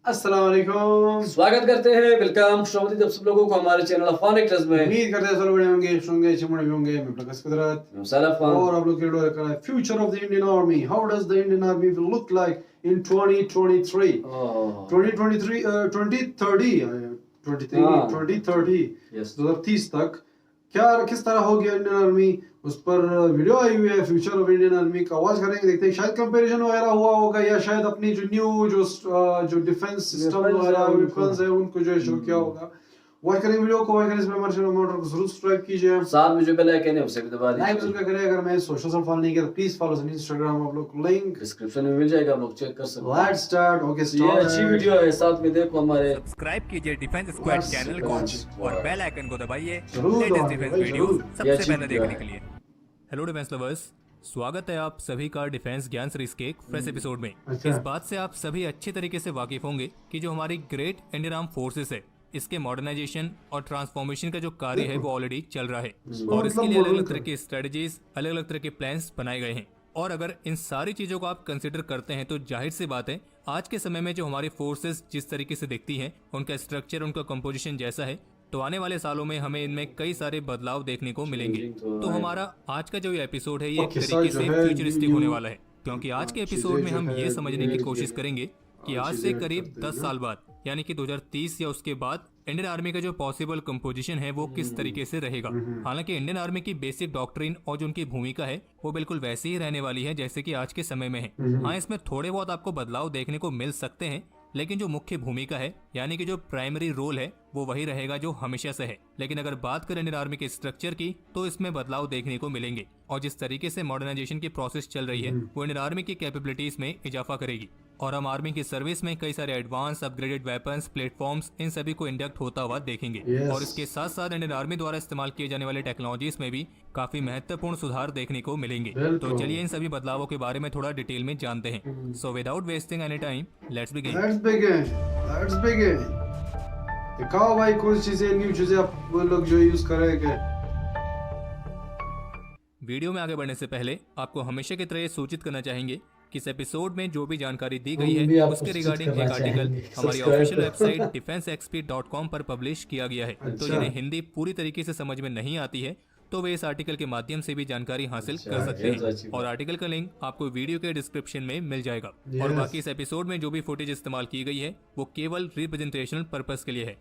अस्सलाम वालेकुम। स्वागत करते हैं, वेलकम शुभ आप सब लोगों को हमारे चैनल अफान एक्टर्स में। उम्मीद करते हैं सब बड़े होंगे, खुश होंगे, अच्छे बड़े होंगे। मैं प्रकाश कुदरत और आप लोग के लिए कर रहा है future of the Indian army. How does the Indian army will look like in 2023 2023 2030 तक क्या किस तरह हो गया इंडियन आर्मी, उस पर वीडियो आई हुई है। फ्यूचर ऑफ इंडियन आर्मी का आवाज करेंगे, देखते हैं शायद कंपैरिजन वगैरह हुआ होगा या शायद अपनी जो न्यू जो डिफेंस सिस्टम वगैरह वेपन्स है उनको जो है शो किया होगा। वॉच करेंगे वीडियो को, वॉच करें इसमें हमारे चैनल मोटर को जरूर सब्सक्राइब कीजिए, साथ में जो बेल आइकन है उसे भी दबा लाइक दीजिए। जरूर करें। अगर मैं सोशल से फॉलो नहीं किया तो प्लीज फॉलो ऑन इंस्टाग्राम, आप लोग को लिंक डिस्क्रिप्शन में मिल जाएगा, आप लोग चेक कर सकते हैं। Let's start. ओके ये अच्छी स्टार्ट। वीडियो है, साथ में देखो हमारे सब्सक्राइब कीजिए डिफेंस स्क्वाड चैनल को और बेल आइकन को दबाइए जरूर लेटेस्ट दबाइए डिफेंस भाई, वीडियो जरूर। ये सबसे अच्छी पहले वीडियो देखने है। के लिए। हेलो डिफेंस लवर्स, स्वागत है आप सभी का डिफेंस ज्ञान सीरीज के एक फ्रेश एपिसोड में। अच्छा। इस बात से आप सभी अच्छे तरीके से वाकिफ होंगे कि जो हमारी ग्रेट इंडियन आर्म फोर्सेस है, इसके मॉडर्नाइजेशन और ट्रांसफॉर्मेशन का जो कार्य है वो ऑलरेडी चल रहा है और इसके लिए अलग अलग तरह की स्ट्रेटजीज, अलग अलग तरह के प्लान्स बनाए गए हैं। और अगर इन सारी चीजों को आप कंसिडर करते हैं तो जाहिर सी बात है आज के समय में जो हमारी फोर्सेस जिस तरीके से दिखती हैं, उनका स्ट्रक्चर, उनका कंपोजिशन जैसा है, तो आने वाले सालों में हमें इनमें कई सारे बदलाव देखने को मिलेंगे। तो हमारा आज का जो ये एपिसोड है ये एक तरीके से फ्यूचरिस्टिक होने वाला है, क्योंकि आज के एपिसोड में हम ये समझने की कोशिश करेंगे कि आज से करीब 10 साल बाद यानी कि 2030 या उसके बाद इंडियन आर्मी का जो पॉसिबल कंपोजिशन है वो किस तरीके से रहेगा। हालांकि इंडियन आर्मी की बेसिक डॉक्ट्रिन और जो उनकी भूमिका है वो बिल्कुल वैसी ही रहने वाली है जैसे कि आज के समय में है। हाँ, इसमें थोड़े बहुत आपको बदलाव देखने को मिल सकते हैं, लेकिन जो मुख्य भूमिका है यानी कि जो प्राइमरी रोल है वो वही रहेगा जो हमेशा से है। लेकिन अगर बात करें इंडियन आर्मी के स्ट्रक्चर की तो इसमें बदलाव देखने को मिलेंगे और जिस तरीके से मॉडर्नाइजेशन की प्रोसेस चल रही है वो इंडियन आर्मी की कैपेबिलिटीज में इजाफा करेगी और हम आर्मी की सर्विस में कई सारे एडवांस अपग्रेडेड वेपन्स, प्लेटफॉर्म्स, इन सभी को इंडक्ट होता हुआ देखेंगे। और इसके साथ साथ इंडियन आर्मी द्वारा इस्तेमाल किए जाने वाले टेक्नोलॉजीज में भी काफी महत्वपूर्ण सुधार देखने को मिलेंगे। तो चलिए इन सभी बदलावों के बारे में थोड़ा डिटेल में जानते हैं। So without wasting any time let's begin. Let's begin. दिखाओ भाई कौन सी चीजें, न्यू चीजें आप लोग जो यूज कर रहे हैं। वीडियो में आगे बढ़ने से पहले आपको हमेशा की तरह ये सूचित करना चाहेंगे कि इस एपिसोड में जो भी जानकारी दी गई भी है आपको उसके सूचित रिगार्डिंग करना एक आर्टिकल चाहेंगे। हमारी सब्सक्राइब ऑफिशियल करें। वेबसाइट defenseexp.com पर पब्लिश किया गया है। तो अच्छा। जिन्हें हिंदी पूरी तरीके से समझ में नहीं आती है तो वे इस आर्टिकल के माध्यम से भी जानकारी हासिल कर सकते ये तो अच्छी हैं बात और आर्टिकल का लिंक आपको वीडियो के डिस्क्रिप्शन में मिल जाएगा। और Yes। बाकी इस एपिसोड में जो भी फुटेज इस्तेमाल की गई है वो केवल रिप्रेजेंटेशनल पर्पस के लिए है।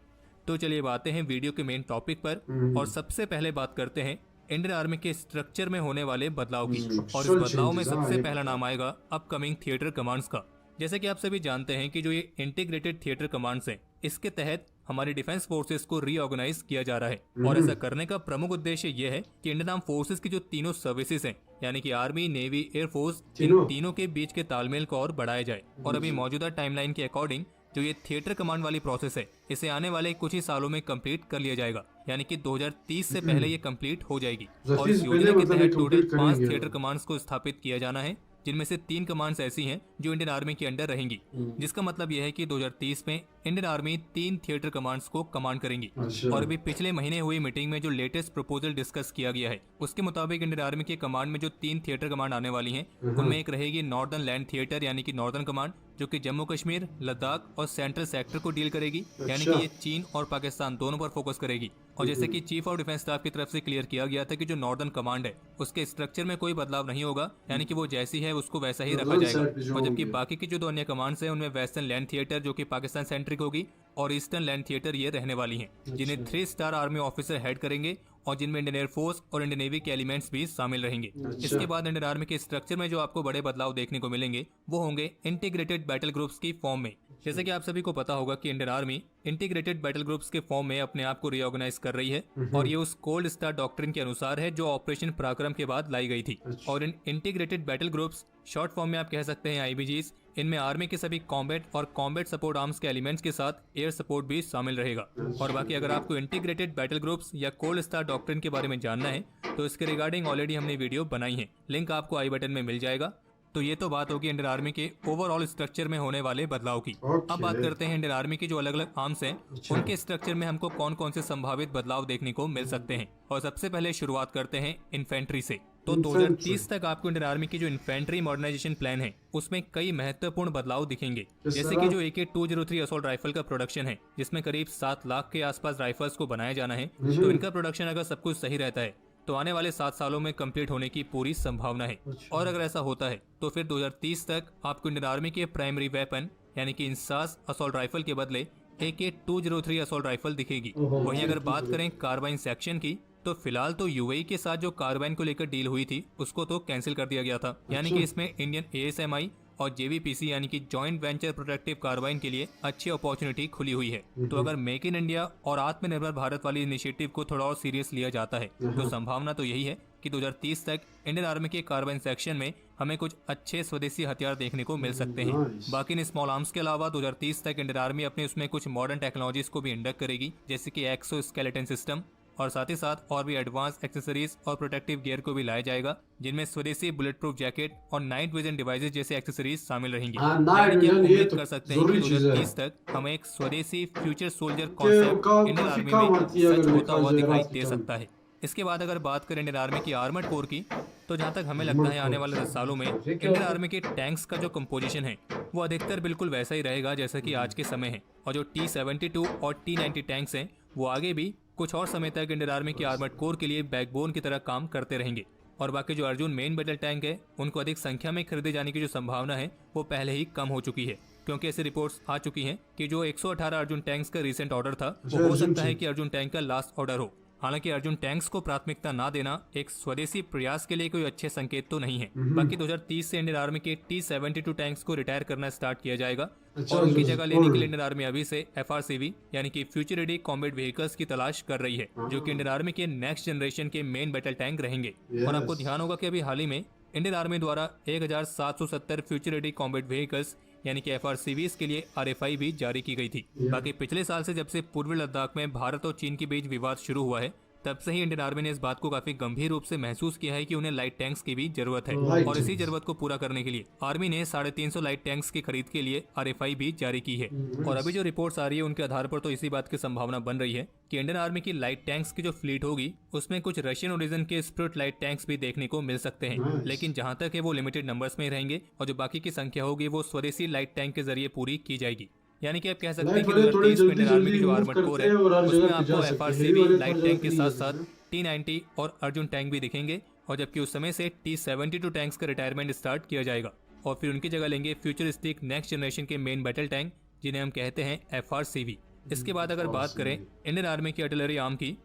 तो चलिए बातें हैं वीडियो के मेन टॉपिक पर और सबसे पहले बात करते हैं इंडियन आर्मी के स्ट्रक्चर में होने वाले बदलाव की। और इस बदलाव में सबसे पहला नाम आएगा अपकमिंग थिएटर कमांड्स का। जैसे कि आप सभी जानते हैं कि जो ये इंटीग्रेटेड थिएटर कमांड्स हैं, इसके तहत हमारी डिफेंस फोर्सेस को रीऑर्गेनाइज किया जा रहा है और ऐसा करने का प्रमुख उद्देश्य यह है कि इंडियन आर्म फोर्सेस की जो तीनों सर्विसेज हैं यानी कि आर्मी, नेवी, एयरफोर्स, इन तीनों के बीच के तालमेल को और बढ़ाया जाए। और अभी मौजूदा टाइमलाइन के अकॉर्डिंग जो ये थिएटर कमांड वाली प्रोसेस है इसे आने वाले कुछ ही सालों में कंप्लीट कर लिया जाएगा, यानी कि 2030 से पहले ये कंप्लीट हो जाएगी। और इस योजना के तहत टोटल 5 थिएटर कमांड्स को स्थापित किया जाना है, जिनमें से 3 कमांड्स ऐसी हैं जो इंडियन आर्मी के अंडर रहेंगी, जिसका मतलब यह है कि 2030 में इंडियन आर्मी 3 थिएटर कमांड्स को कमांड करेंगी। और अभी पिछले महीने हुई मीटिंग में जो लेटेस्ट प्रपोजल डिस्कस किया गया है उसके मुताबिक इंडियन आर्मी के कमांड में जो 3 थिएटर कमांड आने वाली हैं उनमें एक रहेगी नॉर्दर्न लैंड थिएटर यानी कि नॉर्दर्न कमांड, जो कि जम्मू कश्मीर, लद्दाख और सेंट्रल सेक्टर को डील करेगी, यानी कि ये चीन और पाकिस्तान दोनों पर फोकस करेगी। और जैसे कि चीफ ऑफ डिफेंस स्टाफ की तरफ से क्लियर किया गया था कि जो नॉर्दर्न कमांड है उसके स्ट्रक्चर में कोई बदलाव नहीं होगा, यानी कि वो जैसी है उसको वैसा ही रखा जाएगा। और जबकि बाकी की जो 2 अन्य कमांड्स हैं उनमें वेस्टर्न लैंड थिएटर जो कि पाकिस्तान सेंट्रिक होगी और ईस्टर्न लैंड थिएटर ये रहने वाली हैं, जिन्हें 3 स्टार आर्मी ऑफिसर हेड करेंगे और जिनमें इंडियन एयरफोर्स और इंडियन नेवी के एलिमेंट्स भी शामिल रहेंगे। इसके बाद इंडियन आर्मी के स्ट्रक्चर में जो आपको बड़े बदलाव देखने को मिलेंगे वो होंगे इंटीग्रेटेड बैटल ग्रुप्स की फॉर्म में। जैसे कि आप सभी को पता होगा कि Indian army integrated battle groups के फॉर्म में अपने आप को रीऑर्गेनाइज कर रही है और ये उस कोल्ड स्टार डॉक्ट्रिन के अनुसार है जो ऑपरेशन पराक्रम के बाद लाई गई थी। और इन integrated battle groups, short form में आप कह सकते हैं आईबीजीज, इनमें आर्मी के सभी कॉम्बैट और कॉम्बैट सपोर्ट आर्म्स के एलिमेंट्स के साथ एयर सपोर्ट भी शामिल रहेगा। और बाकी अगर आपको इंटीग्रेटेड बैटल ग्रुप्स या कोल्ड स्टार डॉक्ट्रिन के बारे में जानना है तो इसके रिगार्डिंग ऑलरेडी हमने वीडियो बनाई है, लिंक आपको आई बटन में मिल जाएगा। तो ये तो बात होगी इंडियन आर्मी के ओवरऑल स्ट्रक्चर में होने वाले बदलाव की। अब बात करते हैं इंडियन आर्मी की जो अलग अलग आर्म्स हैं उनके स्ट्रक्चर में हमको कौन कौन से संभावित बदलाव देखने को मिल सकते हैं। और सबसे पहले शुरुआत करते हैं इन्फेंट्री से। तो 2030 तक आपको इंडियन आर्मी की जो इन्फेंट्री मॉडर्नाइजेशन प्लान है उसमें कई महत्वपूर्ण बदलाव दिखेंगे। जैसे कि जो AK-203 असॉल्ट राइफल का प्रोडक्शन है जिसमें करीब 7 लाख के आसपास राइफल्स को बनाया जाना है, तो इनका प्रोडक्शन अगर सब कुछ सही रहता है तो आने वाले 7 सालों में कंप्लीट होने की पूरी संभावना है। और अगर ऐसा होता है तो फिर 2030 तक आपको इंडियन आर्मी के प्राइमरी वेपन यानी कि इंसास असॉल्ट राइफल के बदले AK-203 असॉल्ट राइफल दिखेगी। वहीं अगर बात करें कार्बाइन सेक्शन की तो फिलहाल तो UAE के साथ जो कार्बाइन को लेकर डील हुई थी उसको तो कैंसिल कर दिया गया था, यानी कि इसमें इंडियन ASMI और JVPC यानी कि जॉइंट वेंचर प्रोटेक्टिव कार्बाइन के लिए अच्छी अपॉर्चुनिटी खुली हुई है। तो अगर मेक इन इंडिया और आत्मनिर्भर भारत वाली इनिशिएटिव को थोड़ा और सीरियस लिया जाता है तो संभावना तो यही है कि 2030 तक इंडियन आर्मी के कार्बाइन सेक्शन में हमें कुछ अच्छे स्वदेशी हथियार देखने को मिल सकते हैं। बाकी इन स्मॉल आर्म्स के अलावा 2030 तक इंडियन आर्मी अपने उसमें कुछ मॉडर्न टेक्नोलॉजीज को भी इंडक्ट करेगी, जैसे कि एक्सोस्केलेटन सिस्टम, और साथ ही साथ और भी एडवांस एक्सेसरीज और प्रोटेक्टिव गियर को भी लाया जाएगा, जिनमें स्वदेशी बुलेट प्रूफ जैकेट और नाइट विजन डिवाइसेस जैसे एक्सेसरीज शामिल रहेंगे। यानी कि हम उम्मीद कर सकते हैं कि 2030 तक हमें एक स्वदेशी future soldier concept Indian army में सच होता हुआ दिखाई दे सकता है। इसके बाद अगर बात करें इंडियन आर्मी की आर्मर्ड कोर की, तो जहां तक हमें लगता है आने वाले 10 सालों में इंडियन आर्मी के टैंक्स का जो कंपोजिशन है वो अधिकतर बिल्कुल वैसा ही रहेगा जैसा कि आज के समय है। और जो T-72 और T-90 टैंक्स हैं वो आगे भी कुछ और समय तक इंडियन आर्मी की आर्मर्ड कोर के लिए बैकबोन की तरह काम करते रहेंगे। और बाकी जो अर्जुन मेन बैटल टैंक है उनको अधिक संख्या में खरीदे जाने की जो संभावना है वो पहले ही कम हो चुकी है, क्योंकि ऐसी रिपोर्ट्स आ चुकी हैं कि जो 118 अर्जुन टैंक्स का रिसेंट ऑर्डर था वो हो सकता है कि अर्जुन टैंक का लास्ट ऑर्डर हो। हालांकि अर्जुन टैंक्स को प्राथमिकता ना देना एक स्वदेशी प्रयास के लिए कोई अच्छे संकेत तो नहीं है। बाकी 2030 से इंडियन आर्मी के T-72 टैंक्स को रिटायर करना स्टार्ट किया जाएगा और उनकी जगह लेने के लिए इंडियन आर्मी अभी से FRCV यानी कि फ्यूचर रेडी कॉम्बैट व्हीकल्स की तलाश कर रही है, जो कि इंडियन आर्मी के नेक्स्ट जनरेशन के मेन बैटल टैंक रहेंगे। और आपको ध्यान होगा कि अभी हाल ही में इंडियन आर्मी द्वारा 1770 फ्यूचर रेडी कॉम्बैट व्हीकल्स यानी कि FRCVs के लिए RFI भी जारी की गई थी। बाकी पिछले साल से जब से पूर्वी लद्दाख में भारत और चीन के बीच विवाद शुरू हुआ है तब से ही इंडियन आर्मी ने इस बात को काफी गंभीर रूप से महसूस किया है कि उन्हें लाइट टैंक्स की भी जरूरत है। और इसी जरूरत को पूरा करने के लिए आर्मी ने 350 लाइट टैंक्स की खरीद के लिए RFI भी जारी की है। और अभी जो रिपोर्ट्स आ रही है उनके आधार पर तो इसी बात की संभावना बन रही है कि इंडियन आर्मी की लाइट टैंक्स की जो फ्लीट होगी उसमें कुछ रशियन ओरिजिन के स्पिरिट लाइट टैंक्स भी देखने को मिल सकते हैं, लेकिन जहाँ तक है वो लिमिटेड नंबर्स में रहेंगे और जो बाकी की संख्या होगी वो स्वदेशी लाइट टैंक के जरिए पूरी की जाएगी। यानी कि आप कह सकते हैं कि 2030 में इंडियन आर्मी की जो आर्मर्ड कोर है उसमें आपको FRCV लाइट टैंक के साथ साथ T-90 और अर्जुन टैंक भी दिखेंगे, और जबकि उस समय से T-72 टैंक्स का रिटायरमेंट स्टार्ट किया जाएगा और फिर उनकी जगह लेंगे फ्यूचरिस्टिक नेक्स्ट जनरेशन के मेन बैटल टैंक जिन्हें हम कहते हैं FRCV। इसके बाद अगर बात करें इंडियन आर्मी की आर्टिलरी आर्म की,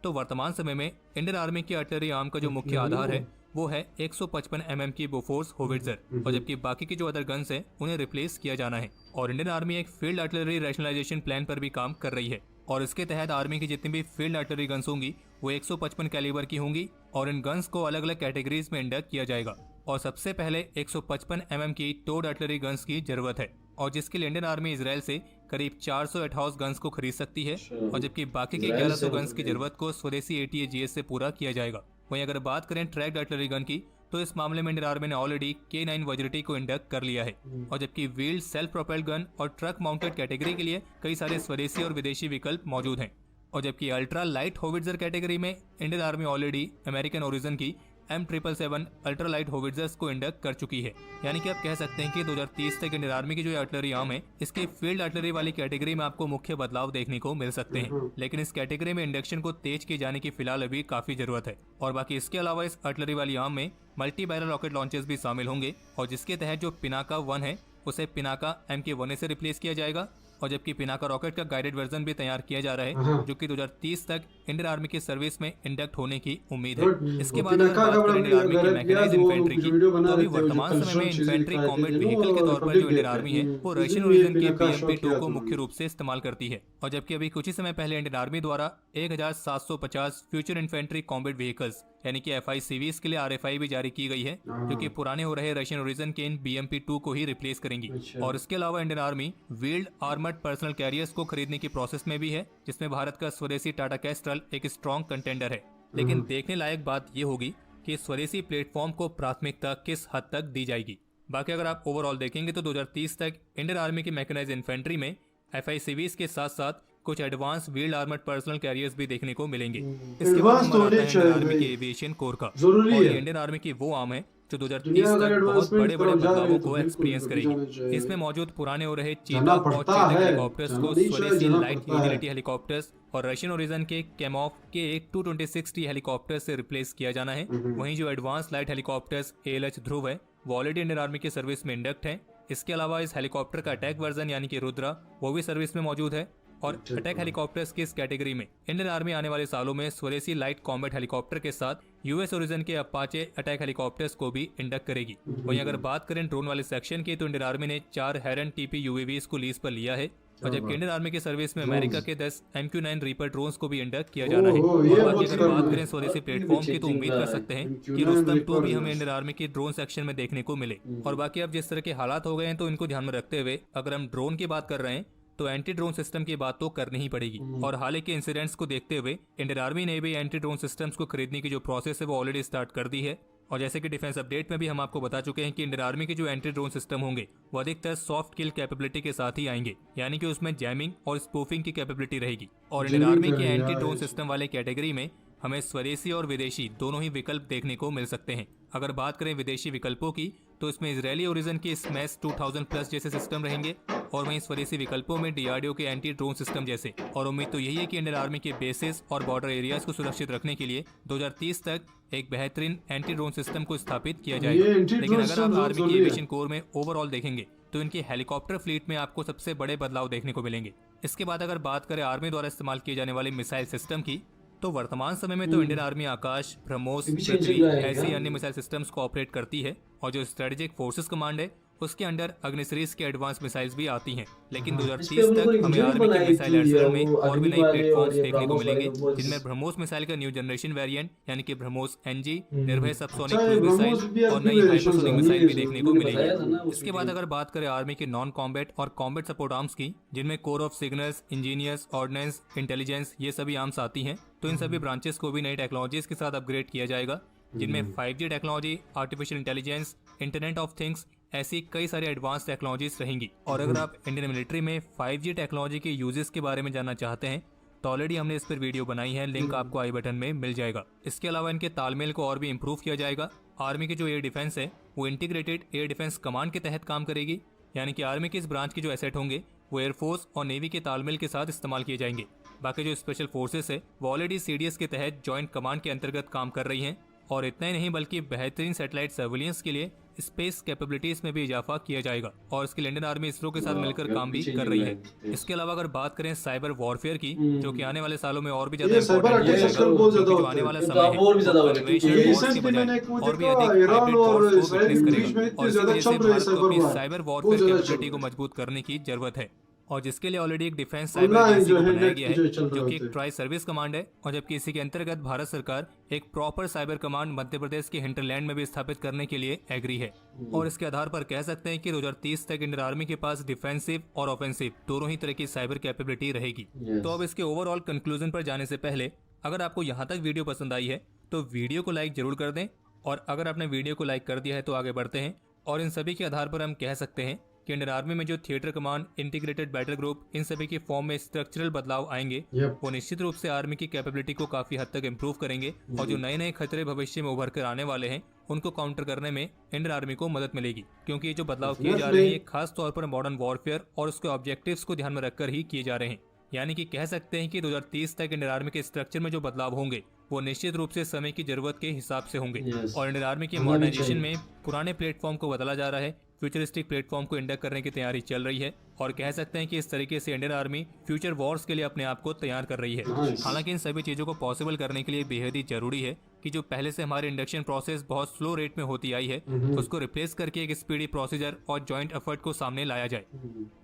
तो वर्तमान समय में इंडियन आर्मी की आर्टिलरी आर्म का जो मुख्य आधार है वो है 155 mm की बोफोर्स होविट्जर, और जबकि बाकी की जो अदर गन्स हैं उन्हें रिप्लेस किया जाना है। और इंडियन आर्मी एक फील्ड आर्टिलरी रैशनलाइजेशन प्लान पर भी काम कर रही है, और इसके तहत आर्मी की जितनी भी फील्ड आर्टिलरी गन्स होंगी वो 155 कैलिबर की होंगी, और इन गन्स को अलग अलग कैटेगरीज में इंडक्ट किया जाएगा। और सबसे पहले 155 mm की टोड आर्टिलरी गन्स की जरूरत है, और जिसके लिए इंडियन आर्मी इजराइल से करीब 400 एटहाउस गन्स को खरीद सकती है, और जबकि बाकी के 1100 गन्स की जरूरत को स्वदेशी ATA/GS से पूरा किया जाएगा। वहीं अगर बात करें ट्रैक्ड आर्टिलरी गन की, तो इस मामले में इंडियन आर्मी ने ऑलरेडी K9 वज्रटी को इंडक्ट कर लिया है, और जबकि व्हील्ड सेल्फ प्रोपेल्ड गन और ट्रक माउंटेड कैटेगरी के लिए कई सारे स्वदेशी और विदेशी विकल्प मौजूद हैं। और जबकि अल्ट्रा लाइट होविट्जर कैटेगरी में Indian army already American origin की M777 अल्ट्रा लाइट होविट्जर्स को इंडक्ट कर चुकी है। यानी कि आप कह सकते हैं कि 2030 तक इंडियन आर्मी की जो आर्टिलरी आर्म है इसके फील्ड आर्टिलरी वाली कैटेगरी में आपको मुख्य बदलाव देखने को मिल सकते हैं, लेकिन इस कैटेगरी में इंडक्शन को तेज किए जाने की फिलहाल अभी काफी जरूरत है। और बाकी इसके अलावा इस आर्टिलरी वाली आर्म में मल्टी बैरल रॉकेट लॉन्चर्स भी शामिल होंगे, और जिसके तहत जो पिनाका 1 है उसे पिनाका MK1A से रिप्लेस किया जाएगा, और जबकि पिनाका रॉकेट का गाइडेड वर्जन भी तैयार किया जा रहा है जो कि 2030 तक इंडियन आर्मी की सर्विस में इंडक्ट होने की उम्मीद है। इसके बाद अगर बात करें इंडियन आर्मी की मैकेनाइज्ड इन्फेंट्री की, तो अभी वर्तमान समय में इन्फेंट्री कॉम्बैट व्हीकल के तौर पर जो इंडियन आर्मी है वो रशियन ओरिजिन के BMP-2 को मुख्य रूप से इस्तेमाल करती है, और जबकि अभी कुछ ही समय पहले इंडियन आर्मी द्वारा 1750 फ्यूचर इन्फेंट्री कॉम्बैट व्हीकल्स यानी कि FICVs के लिए RFI भी जारी की गई है, जो कि पुराने हो रहे रशियन ओरिजिन के इन BMP-2 को ही रिप्लेस करेंगी। और इसके अलावा Indian army wheeled armoured personal carriers को खरीदने की प्रोसेस में भी है, जिसमें भारत का स्वदेशी टाटा कैस्ट्रल एक स्ट्रॉन्ग कंटेंडर है। लेकिन देखने लायक बात ये होगी कि स्वदेशी प्लेटफॉर्म को प्राथमिकता किस हद तक दी जाएगी। बाकी अगर आप ओवरऑल देखेंगे तो 2030 तक इंडियन आर्मी की मैकेनाइज्ड इन्फेंट्री में FICVs के साथ साथ कुछ advance wheeled armoured personal carriers भी देखने को मिलेंगे। इसके बाद एडवांस तो नंबर आता होने है इंडियन चाहिए आर्मी भाई। के एविएशन कोर का, जरूरी और ये है। इंडियन आर्मी की वो आर्म है जो 2030 दुनिया अगर तक बहुत एडवांसमेंट बड़े बड़े तरफ जा रही है बदलावों तो को बिल्कुल एक्सपीरियंस जाना करेगी। चाहिए। इसमें मौजूद पुराने हो रहे चीता जाना और पड़ता चेतक है, हेलीकॉप्टर्स जाना को नहीं चाहिए, स्वदेशी जाना लाइट पड़ता है। यूटिलिटी हेलीकॉप्टर्स और रशियन ओरिजिन के कैमॉफ के 226T हेलीकॉप्टर से रिप्लेस किया जाना है। वहीं जो एडवांस लाइट हेलीकॉप्टर्स ALH ध्रुव है वो ऑलरेडी इंडियन आर्मी की सर्विस में इंडक्ट है। इसके अलावा इस हेलीकॉप्टर का अटैक वर्जन यानी कि रुद्रा वो भी सर्विस में मौजूद है। और अटैक हेलीकॉप्टर्स की इस कैटेगरी में इंडियन आर्मी आने वाले सालों में स्वदेशी लाइट कॉम्बैट हेलीकॉप्टर के साथ US ओरिजिन के अपाचे अटैक हेलीकॉप्टर्स को भी इंडक्ट करेगी। वहीं अगर बात करें ड्रोन वाले सेक्शन की तो इंडियन आर्मी ने 4 हेरन TP UAVs को लीज पर लिया है, और जबकि इंडियन आर्मी की सर्विस में अमेरिका के 10 MQ-9 रीपर ड्रोन्स को भी इंडक्ट किया जाना है। ओहो, ये और बाकी बहुत अगर बात करना करें है। स्वदेशी प्लेटफॉर्म की तो उम्मीद कर सकते हैं कि MQ-9 रुस्तम 2 रीपर भी हमें ड्रोन्स। इंडियन आर्मी की ड्रोन सेक्शन में देखने को मिले। और बाकी अब जिस तरह के हालात हो गए हैं तो इनको ध्यान में रखते हुए अगर हम ड्रोन की बात कर रहे हैं तो एंटी ड्रोन सिस्टम की बात तो करनी ही पड़ेगी। और हाल ही के इंसिडेंट्स को देखते हुए इंडियन आर्मी ने भी एंटी ड्रोन सिस्टम्स को खरीदने की जो प्रोसेस है वो ऑलरेडी स्टार्ट कर दी है। और जैसे कि डिफेंस अपडेट में भी हम आपको बता चुके हैं कि इंडियन आर्मी के जो एंटी ड्रोन सिस्टम होंगे वो अधिकतर सॉफ्ट किल कैपेबिलिटी के साथ ही आएंगे, यानी कि उसमें जैमिंग और स्पूफिंग की कैपेबिलिटी रहेगी। और इंडियन Jamming आर्मी के करेंगे, एंटी ड्रोन यार। सिस्टम वाले कैटेगरी में हमें स्वदेशी और विदेशी दोनों ही विकल्प देखने को मिल सकते हैं। अगर बात करें विदेशी विकल्पों की तो इसमें इजरायली ओरिजिन के स्मैश 2000 प्लस जैसे सिस्टम रहेंगे, और वहीं स्वदेशी विकल्पों में DRDO के एंटी ड्रोन सिस्टम जैसे। और उम्मीद तो यही है कि इंडियन आर्मी के बेसेस और बॉर्डर एरियाज को सुरक्षित रखने के लिए 2030 तक एक बेहतरीन एंटी ड्रोन सिस्टम को स्थापित किया जाएगा। ये एंटी लेकिन ड्रोन अगर आप सिस्टम आर्मी की जरूरी है। एविएशन कोर में ओवरऑल देखेंगे तो इनकी हेलीकॉप्टर फ्लीट में आपको सबसे बड़े बदलाव देखने को मिलेंगे। इसके बाद अगर बात करें आर्मी द्वारा इस्तेमाल किए जाने वाले मिसाइल सिस्टम की तो वर्तमान समय में तो इंडियन आर्मी आकाश, ब्रह्मोस, पृथ्वी ऐसी अन्य मिसाइल सिस्टम्स को ऑपरेट करती है। और जो स्ट्रेटेजिक फोर्सेस कमांड है उसके अंडर अग्निश्रीज के एडवांस मिसाइल्स भी आती हैं। लेकिन 2030 तक हमें आर्मी के मिसाइल आर्सेनल में और भी नई प्लेटफॉर्म्स देखने को मिलेंगे, जिनमें ब्रह्मोस मिसाइल का न्यू जनरेशन वेरिएंट यानी कि ब्रह्मोस NG, निर्भय सबसोनिक अच्छा, क्रूज ब्रह्मोस भी मिसाइल और अपनी नई variations हाइपरसोनिक है, मिसाइल भी ये देखने को मैंने बताया था मिलेगी। इसके बाद अगर बात करें आर्मी के नॉन कॉम्बैट और कॉम्बैट सपोर्ट आर्म्स की, जिनमें corps of signals, engineers, ordnance, intelligence ये सभी आर्म्स आती हैं, तो इन सभी ब्रांचेस को भी नई टेक्नोलॉजीज के साथ अपग्रेड किया जाएगा, जिनमें 5G technology, artificial intelligence, internet of things ऐसी कई सारी एडवांस टेक्नोलॉजीज रहेंगी। और अगर आप इंडियन मिलिट्री में 5G टेक्नोलॉजी के यूजेस के बारे में जानना चाहते हैं तो ऑलरेडी हमने इस पर वीडियो बनाई है, लिंक आपको आई बटन में मिल जाएगा। इसके अलावा इनके तालमेल को और भी इम्प्रूव किया जाएगा। आर्मी की जो एयर डिफेंस है वो इंटीग्रेटेड एयर डिफेंस कमांड के तहत काम करेगी, यानी कि आर्मी की इस ब्रांच के जो एसेट होंगे वो एयरफोर्स और नेवी के तालमेल के साथ इस्तेमाल किए जाएंगे। बाकी जो स्पेशल फोर्सेस है वो ऑलरेडी CDS के तहत जॉइंट कमांड के अंतर्गत काम कर रही हैं। और इतना ही नहीं बल्कि बेहतरीन सैटेलाइट सर्विलेंस के लिए स्पेस कैपेबिलिटीज में भी इजाफा किया जाएगा, और इसके लिए इंडियन आर्मी इसरो के साथ मिलकर काम भी कर रही है। इसके अलावा अगर बात करें साइबर वॉरफेयर की, जो कि आने वाले सालों में और भी ज्यादा ये साइबर इम्पोर्टेंट अटैक हो आजकल जाएगा, बहुत क्योंकि ज्यादा जो आने होते वाला हैं। समय है और भी ज्यादा वो होते हैं। conventional ये wars के रिसेंटली बजाय मैंने एक और भी देखा, अधिक ईरान hybrid और wars को इसराइल witness के करेगा। बीच में इतनी और इसकी ज्यादा वजह से चल रही है भारत को साइबर अपनी वार, साइबर बहुत वॉरफेयर ज्यादा चल कैपेबिलिटी को रही है। मजबूत करने की जरूरत है, और जिसके लिए ऑलरेडी एक डिफेंस साइबर ऑनलाइन एजेंसी जो को है बनाया नेट गया पे है, जो चल रहे जो कि एक होते हैं। ट्राई सर्विस कमांड है। और जबकि इसी के अंतर्गत भारत सरकार एक proper cyber command Madhya Pradesh के हिंटरलैंड में भी स्थापित करने के लिए एग्री है। और इसके आधार पर कह सकते हैं कि 2030 तक इंडियन आर्मी के पास डिफेंसिव और ऑफेंसिव दोनों ही तरह की साइबर कैपेबिलिटी रहेगी। तो अब इसके ओवरऑल कंक्लूजन पर जाने से पहले अगर आपको यहाँ तक वीडियो पसंद आई है तो वीडियो को लाइक जरूर कर दें, और अगर आपने वीडियो को लाइक कर दिया है तो आगे बढ़ते हैं। और इन सभी के आधार पर हम कह सकते हैं कि इंडियन आर्मी में जो theatre command, integrated battle group, इन सभी के फॉर्म में स्ट्रक्चरल बदलाव आएंगे, वो निश्चित रूप से आर्मी की कैपेबिलिटी को काफी हद तक इम्प्रूव करेंगे। और जो नए नए खतरे भविष्य में उभर कर आने वाले हैं उनको काउंटर करने में इंडियन आर्मी को मदद मिलेगी, क्योंकि ये जो बदलाव किए जा रहे हैं ये खास तौर पर मॉडर्न वॉरफेयर और उसके ऑब्जेक्टिव्स को ध्यान में रखकर ही किए जा रहे हैं। यानी कि कह सकते हैं कि 2030 तक इंडियन आर्मी के स्ट्रक्चर में जो बदलाव होंगे वो निश्चित रूप से समय की जरूरत के हिसाब से होंगे। और इंडियन आर्मी के मॉडर्नाइजेशन में पुराने प्लेटफॉर्म को बदला जा रहा है, फ्यूचरिस्टिक प्लेटफॉर्म को इंडक्ट करने की तैयारी चल रही है, और कह सकते हैं कि इस तरीके से इंडियन आर्मी फ्यूचर वॉर्स के लिए अपने आप को तैयार कर रही है। हालांकि इन सभी चीज़ों को पॉसिबल करने के लिए बेहद ही जरूरी है कि जो पहले से हमारी इंडक्शन प्रोसेस बहुत स्लो रेट में होती आई है उसको रिप्लेस करके एक स्पीडी प्रोसीजर और जॉइंट एफर्ट को सामने लाया जाए।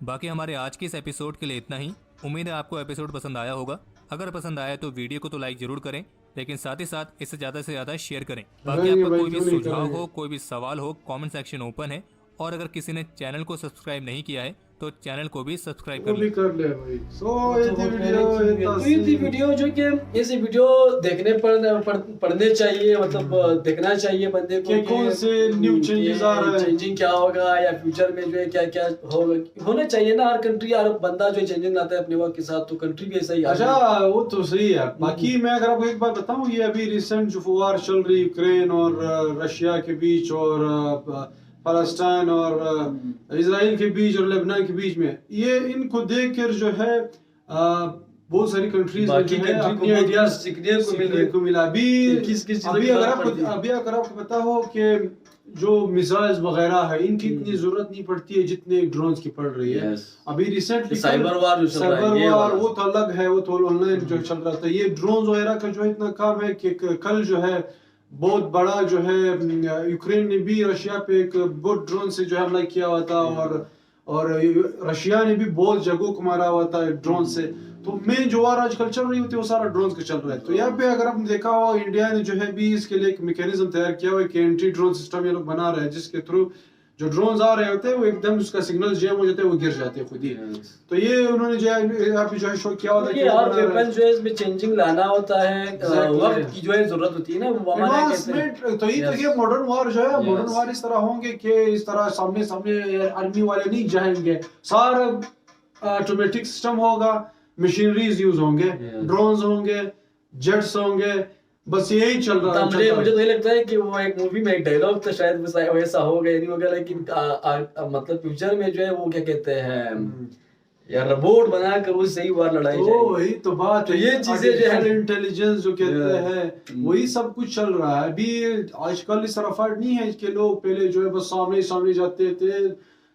बाकी हमारे आज के इस एपिसोड के लिए इतना ही। उम्मीद है आपको एपिसोड पसंद आया होगा। अगर पसंद आया तो वीडियो को तो लाइक जरूर करें, लेकिन साथ ही साथ इसे ज्यादा से ज्यादा शेयर करें। बाकी आपका कोई भी सुझाव हो, कोई भी सवाल हो, कमेंट सेक्शन ओपन है। और अगर किसी ने चैनल को सब्सक्राइब नहीं किया है तो चैनल को भी सब्सक्राइब वो कर भी लें। कर ले भाई। सो ये थी तो ये थी वीडियो जो कि ऐसी वीडियो देखने पढ़ने चाहिए, मतलब देखना चाहिए बंदे को कि कौन से न्यू चेंजेस आ रहे हैं, चेंजिंग क्या होगा या फ्यूचर में जो है क्या क्या होना चाहिए ना। हर कंट्री, हर बंदा जो चेंजिंग लाता है अपने वक्त के साथ, तो कंट्री भी ऐसा ही अच्छा वो तो सही है। बाकी मैं अगर आपको एक बात बताऊं, ये अभी रिसेंट जो वार चल रही यूक्रेन और रशिया के बीच और पाकिस्तान और इजराइल के बीच और लेबनान के बीच में, ये इनको देखकर जो है बहुत सारी कंट्रीज में जो है अपनी आइडियाज सीखने को मिला। अभी अगर आपको पता हो कि जो मिसाइल्स वगैरह है इनकी इतनी जरूरत नहीं पड़ती है जितने ड्रोन्स की पड़ रही है। अभी रिसेंटली साइबर वार वो तो अलग है, वो तो ऑनलाइन जो चल रहा था। ये ड्रोन्स वगैरह का जो इतना काम है कि कल जो है बहुत बड़ा जो है यूक्रेन ने भी रशिया पे एक बहुत ड्रोन से जो है हमला किया हुआ था और रशिया ने भी बहुत जगहों को मारा हुआ था ड्रोन से। तो मेन जो वार आजकल चल रही होती है वो सारा ड्रोन का चल रहा है। तो यहाँ पे अगर आपने देखा हो, इंडिया ने जो है भी इसके लिए एक मैकेनिज्म तैयार किया हुआ है कि एंटी ड्रोन सिस्टम ये लोग बना रहे हैं, जिसके थ्रू जो ड्रोन्स आ रहे होते हैं वो एकदम उसका सिग्नल जैम हो जाता है, वो गिर जाते हैं खुद ही। तो ये उन्होंने जो है यहाँ पे जो है शो किया होता है कि यार वेपन जो है इसमें चेंजिंग लाना होता है, वक्त की जो है जरूरत होती है ना, वो एडवांसमेंट। तो ये मॉडर्न वार जो है, मॉडर्न वार इस तरह होंगे कि इस तरह सामने सामने आर्मी वाले नहीं जाएंगे, सारा ऑटोमेटिक सिस्टम होगा, मशीनरीज यूज होंगे, ड्रोन्स होंगे, जेट्स होंगे, बस यही चल रहा है। मुझे तो ये लगता है कि वो एक मूवी में एक डायलॉग तो शायद वैसा होगा नहीं होगा, लेकिन मतलब फ्यूचर में जो है वो क्या कहते हैं यार, रोबोट बनाकर उससे ही वार लड़ाई जाएगी। वही तो बात है। ये चीजें जो है इंटेलिजेंस जो कहते हैं वही सब कुछ चल रहा है। अभी आजकल इस तरह फर्क नहीं है कि लोग पहले जो है बस सामने सामने जाते थे,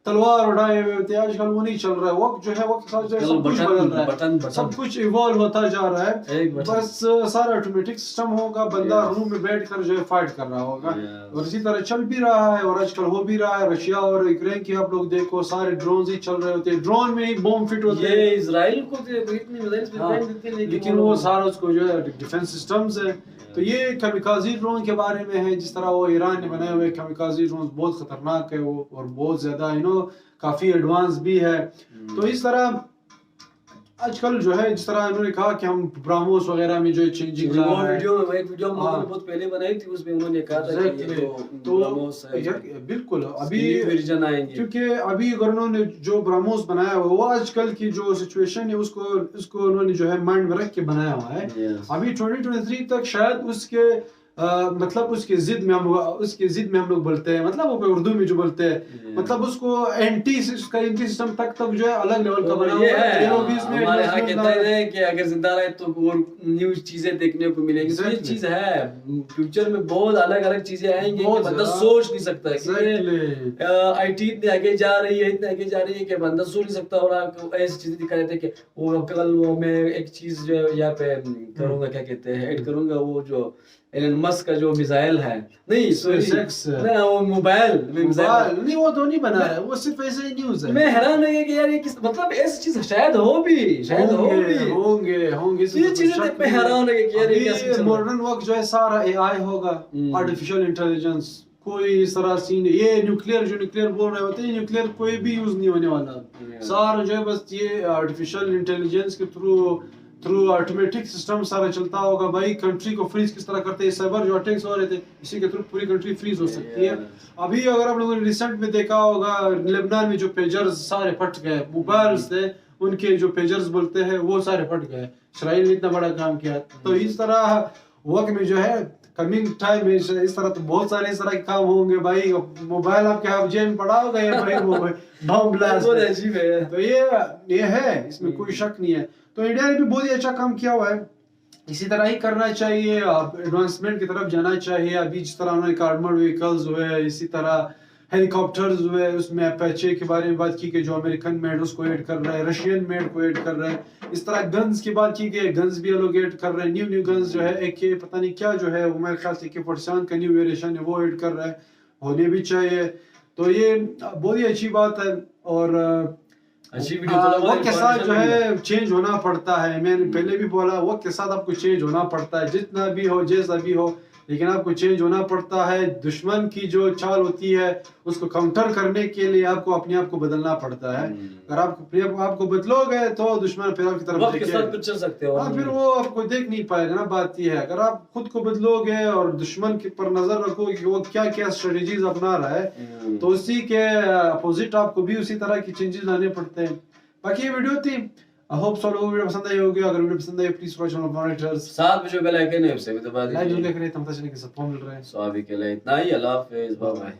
तलवार उठाए हुए थे। आजकल वो नहीं चल रहा है। वक्त जो है वक्त के साथ जो है सब कुछ बदल रहा है, सब कुछ इवॉल्व होता जा रहा है। बस सारा ऑटोमेटिक सिस्टम होगा, बंदा रूम में बैठ कर जो है फाइट कर रहा होगा, और इसी तरह चल भी रहा है और आजकल हो भी रहा है। रशिया और यूक्रेन की आप लोग देखो, सारे ड्रोन ही चल रहे होते हैं, ड्रोन में ही बॉम्ब फिट होते हैं। ये इजराइल को इतनी मिसाइल, लेकिन वो सारा उसको जो है डिफेंस सिस्टम्स है। तो ये कामिकाज़ी ड्रोन के बारे में है, जिस तरह वो ईरान ने बनाए हुए कामिकाज़ी ड्रोन बहुत खतरनाक है वो, और बहुत ज्यादा काफी एडवांस भी है। तो इस तरह आजकल जो है, जिस तरह इन्होंने कहा कि हम ब्राह्मोस वगैरह में जो चेंजिंग ला रहे हैं, एक वीडियो हमने बहुत पहले बनाई थी, उसमें उन्होंने कहा था कि तो बिल्कुल अभी वर्जन आएंगे, क्योंकि अभी अगर उन्होंने जो ब्राह्मोस बनाया हुआ वो आजकल की जो सिचुएशन है उसको उन्होंने जो है माइंड में रख के बनाया हुआ है। अभी 2023 तक शायद उसके मतलब उसके जिद में हम लोग बोलते हैं, मतलब वो उर्दू में जो बोलते हैं, मतलब उसको एंटी सिस्टम तक जो है अलग लेवल का बना हुआ है। हमारे यहाँ कहता है कि अगर जिंदा रहे तो और न्यू चीजें देखने को मिलेंगी। तो ये चीज है, फ्यूचर में बहुत अलग अलग चीजें आएंगी कि बंदा सोच नहीं सकता है। IT इतने आगे जा रही है कि बंदा सोच नहीं सकता। और आपको ऐसी चीजें दिखा देते हैं कि वो कल वो मैं एक चीज जो यहाँ पे करूंगा, क्या कहते हैं, ऐड करूंगा, वो जो एलन मस्क का जो मिसाइल है, नहीं सॉरी ना, वो मोबाइल नहीं, वो तो नहीं बना रहा है, वो सिर्फ ऐसे ही न्यूज़ है। मैं हैरान है कि यार ये किस, मतलब ऐसी चीज शायद होंगे ये चीजें देख मैं हैरान है कि यार ये मॉडर्न वर्क जो है सारा AI होगा, आर्टिफिशियल इंटेलिजेंस। कोई इस तरह सीन, ये न्यूक्लियर बोल रहे होते हैं, न्यूक्लियर कोई भी यूज नहीं होने वाला। सारा जो है बस ये आर्टिफिशियल इंटेलिजेंस के थ्रू ऑटोमेटिक सिस्टम सारा चलता होगा। भाई कंट्री को फ्रीज किस तरह करते हैं, साइबर जो अटैक्स हो रहे थे, इसी के थ्रू पूरी कंट्री फ्रीज हो सकती है। अभी अगर आप लोगों ने रिसेंट में देखा होगा, लेबनान में जो पेजर्स सारे फट गए, मोबाइल्स थे उनके जो पेजर्स बोलते हैं वो सारे फट गए। इसराइल ने इतना बड़ा काम किया। तो इस तरह वक्त में जो है कमिंग टाइम में इस तरह तो बहुत सारे इस तरह के काम होंगे। भाई मोबाइल आपके हाथ जेब में पड़ा होगा या भाई वो बम ब्लास्ट अजीब है। तो ये है, इसमें कोई शक नहीं है। तो इंडिया ने भी बहुत ही अच्छा काम किया हुआ है, इसी तरह ही करना चाहिए, एडवांसमेंट की तरफ जाना चाहिए। अभी जिस तरह उन्होंने आर्मर्ड व्हीकल्स हुए, इसी तरह हेलीकॉप्टर्स हुए, उसमें अपाचे के बारे में बात की कि जो अमेरिकन मेड उसको ऐड कर रहा है, रशियन मेड को ऐड कर रहा है। इस तरह गन्स की बात की गई, गन्स भी एलोगेट कर रहे हैं, न्यू गन्स जो है AK पता नहीं क्या जो है, वो मेरे ख्याल से AK-47 का न्यू वेरिएशन है, वो ऐड कर रहा है, होने भी चाहिए। तो ये बहुत ही अच्छी बात है। और वक्त के साथ जो है चेंज होना पड़ता है। मैंने पहले भी बोला, वक्त के साथ आपको चेंज होना पड़ता है, जितना भी हो, जैसा भी हो। लेकिन आपको चेंज होना पड़ता है। दुश्मन की जो चाल होती है उसको काउंटर करने के लिए आपको अपने आप को बदलना पड़ता है। अगर आपको बदलोगे तो दुश्मन फिर आपकी तरफ देखेगा, चल सकते हो। हाँ, फिर वो आपको देख नहीं पाएगा ना। बात ये है, अगर आप खुद को बदलोगे और दुश्मन के पर नजर रखोगे कि वो क्या क्या स्ट्रेटेजीज अपना रहा है, तो उसी के अपोजिट आपको भी उसी तरह की चेंजेस लाने पड़ते हैं। बाकी ये वीडियो थी, आई होप सो लोगों को वीडियो पसंद आई होगी। अगर वीडियो पसंद आई प्लीज सब्सक्राइब मॉनिटर्स साथ में जो बेल आइकन है उसे भी दबा दीजिए। लाइक जो देख रहे हैं, तमता चैनल के सपोर्ट मिल रहा है। सो अभी के लिए इतना ही, अल्लाह हाफिज़, बाय बाय।